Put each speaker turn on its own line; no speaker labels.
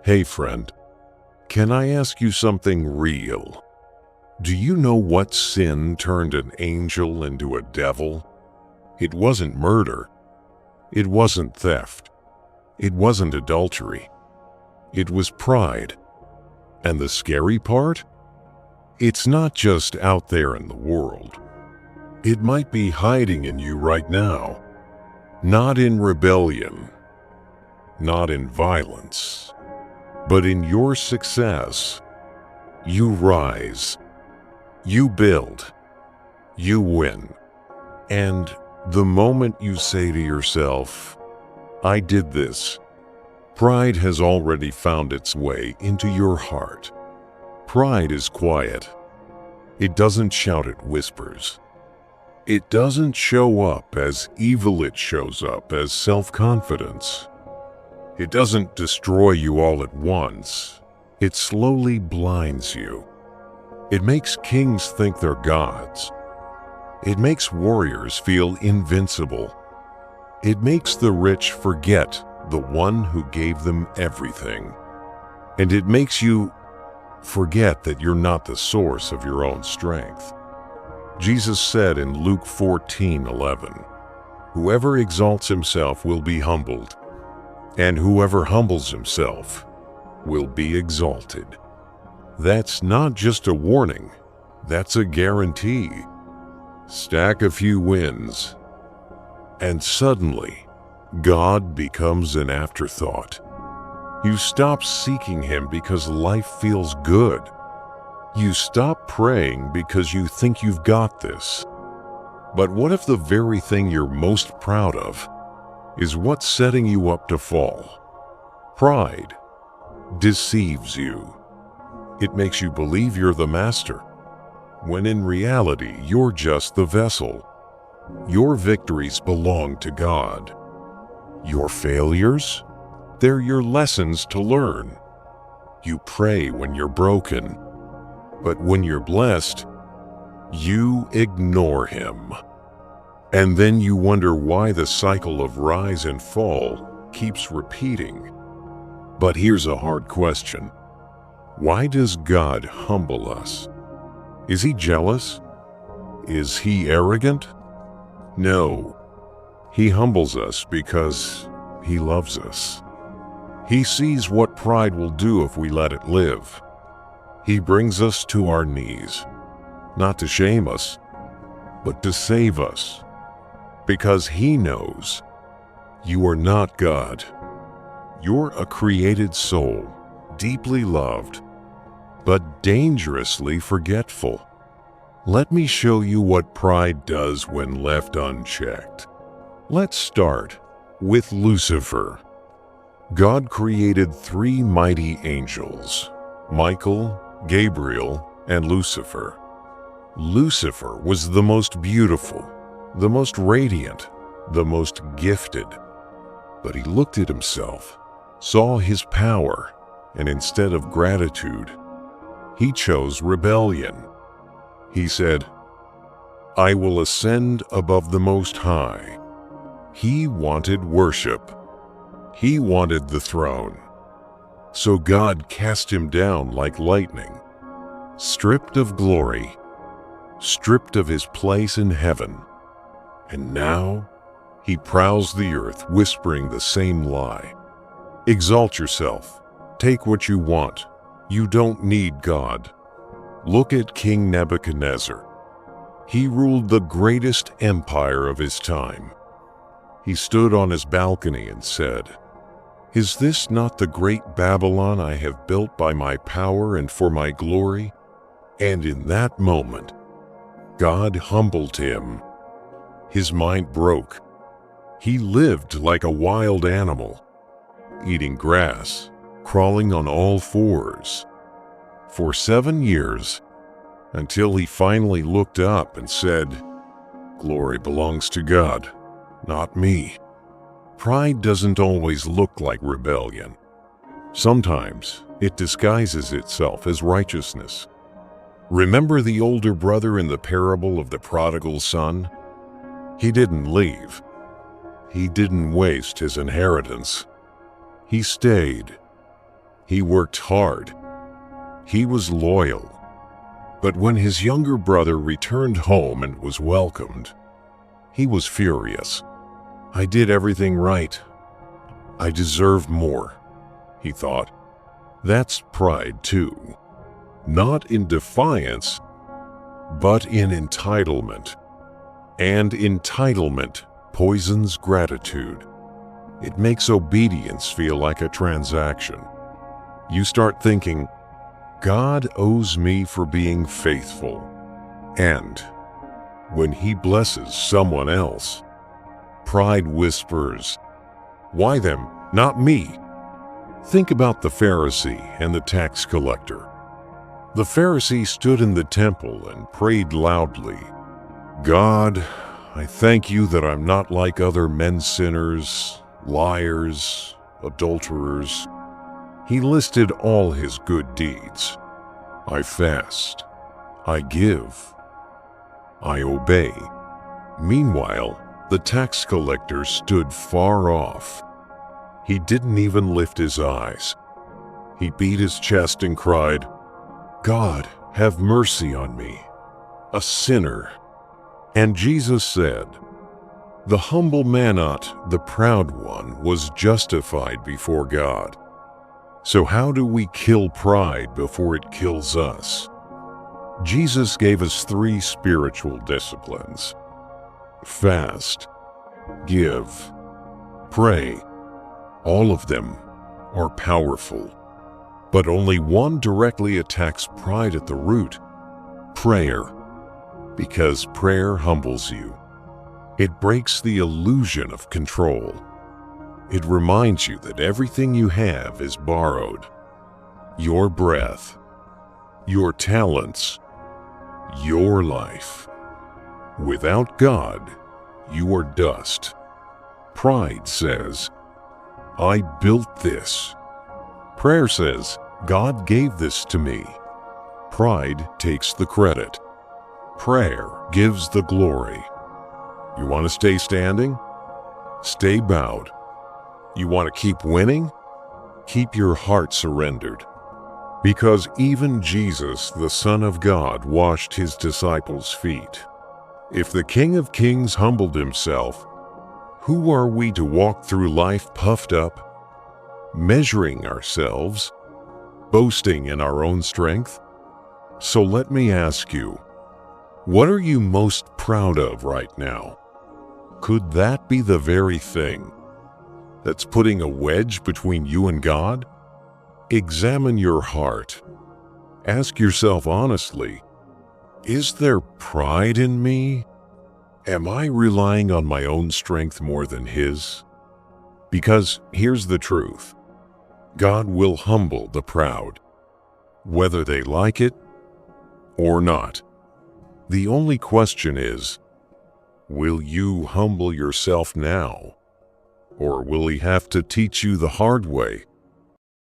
Hey friend, can I ask you something real? Do you know what sin turned an angel into a devil? It wasn't murder. It wasn't theft. It wasn't adultery. It was pride. And the scary part? It's not just out there in the world. It might be hiding in you right now. Not in rebellion, not in violence, but in your success. You rise, you build, you win. And the moment you say to yourself, I did this, pride has already found its way into your heart. Pride is quiet. It doesn't shout, it whispers. It doesn't show up as evil, it shows up as self-confidence. It doesn't destroy you all at once. It slowly blinds you. It makes kings think they're gods. It makes warriors feel invincible. It makes the rich forget the one who gave them everything. And it makes you forget that you're not the source of your own strength. Jesus said in Luke 14:11, "Whoever exalts himself will be humbled, and whoever humbles himself will be exalted." That's not just a warning, that's a guarantee. Stack a few wins, and suddenly, God becomes an afterthought. You stop seeking Him because life feels good. You stop praying because you think you've got this. But what if the very thing you're most proud of is what's setting you up to fall? Pride deceives you. It makes you believe you're the master, when in reality you're just the vessel. Your victories belong to God. Your failures? They're your lessons to learn. You pray when you're broken, but when you're blessed, you ignore Him. And then you wonder why the cycle of rise and fall keeps repeating. But here's a hard question. Why does God humble us? Is He jealous? Is He arrogant? No. He humbles us because He loves us. He sees what pride will do if we let it live. He brings us to our knees, not to shame us, but to save us. Because He knows you are not God. You're a created soul, deeply loved, but dangerously forgetful. Let me show you what pride does when left unchecked. Let's start with Lucifer. God created three mighty angels, Michael, Gabriel, and Lucifer. Lucifer was the most beautiful, the most radiant, the most gifted. But he looked at himself, saw his power, and instead of gratitude, he chose rebellion. He said, I will ascend above the Most High. He wanted worship. He wanted the throne. So God cast him down like lightning, stripped of glory, stripped of his place in heaven. And now he prowls the earth whispering the same lie. Exalt yourself. Take what you want. You don't need God. Look at King Nebuchadnezzar. He ruled the greatest empire of his time. He stood on his balcony and said, Is this not the great Babylon I have built by my power and for my glory? And in that moment, God humbled him. His mind broke. He lived like a wild animal, eating grass, crawling on all fours, for 7 years, until he finally looked up and said, Glory belongs to God, not me. Pride doesn't always look like rebellion. Sometimes it disguises itself as righteousness. Remember the older brother in the parable of the prodigal son? He didn't leave. He didn't waste his inheritance. He stayed. He worked hard. He was loyal. But when his younger brother returned home and was welcomed, he was furious. I did everything right. I deserve more, he thought. That's pride too. Not in defiance, but in entitlement. And entitlement poisons gratitude. It makes obedience feel like a transaction. You start thinking, God owes me for being faithful. And when he blesses someone else, pride whispers, why them, not me? Think about the Pharisee and the tax collector. The Pharisee stood in the temple and prayed loudly, God, I thank you that I'm not like other men sinners, liars, adulterers. He listed all his good deeds. I fast, I give, I obey. Meanwhile, the tax collector stood far off. He didn't even lift his eyes. He beat his chest and cried, God, have mercy on me, a sinner. And Jesus said, the humble man, not the proud one, was justified before God. So how do we kill pride before it kills us? Jesus gave us 3 spiritual disciplines: fast, give, pray. All of them are powerful, but only one directly attacks pride at the root: prayer. Because prayer humbles you. It breaks the illusion of control. It reminds you that everything you have is borrowed. Your breath, your talents, your life. Without God, you are dust. Pride says, I built this. Prayer says, God gave this to me. Pride takes the credit. Prayer gives the glory. You want to stay standing? Stay bowed. You want to keep winning? Keep your heart surrendered. Because even Jesus, the Son of God, washed his disciples' feet. If the King of Kings humbled himself, who are we to walk through life puffed up, measuring ourselves, boasting in our own strength? So let me ask you, what are you most proud of right now? Could that be the very thing that's putting a wedge between you and God? Examine your heart. Ask yourself honestly, is there pride in me? Am I relying on my own strength more than His? Because here's the truth. God will humble the proud, whether they like it or not. The only question is, will you humble yourself now? Or will He have to teach you the hard way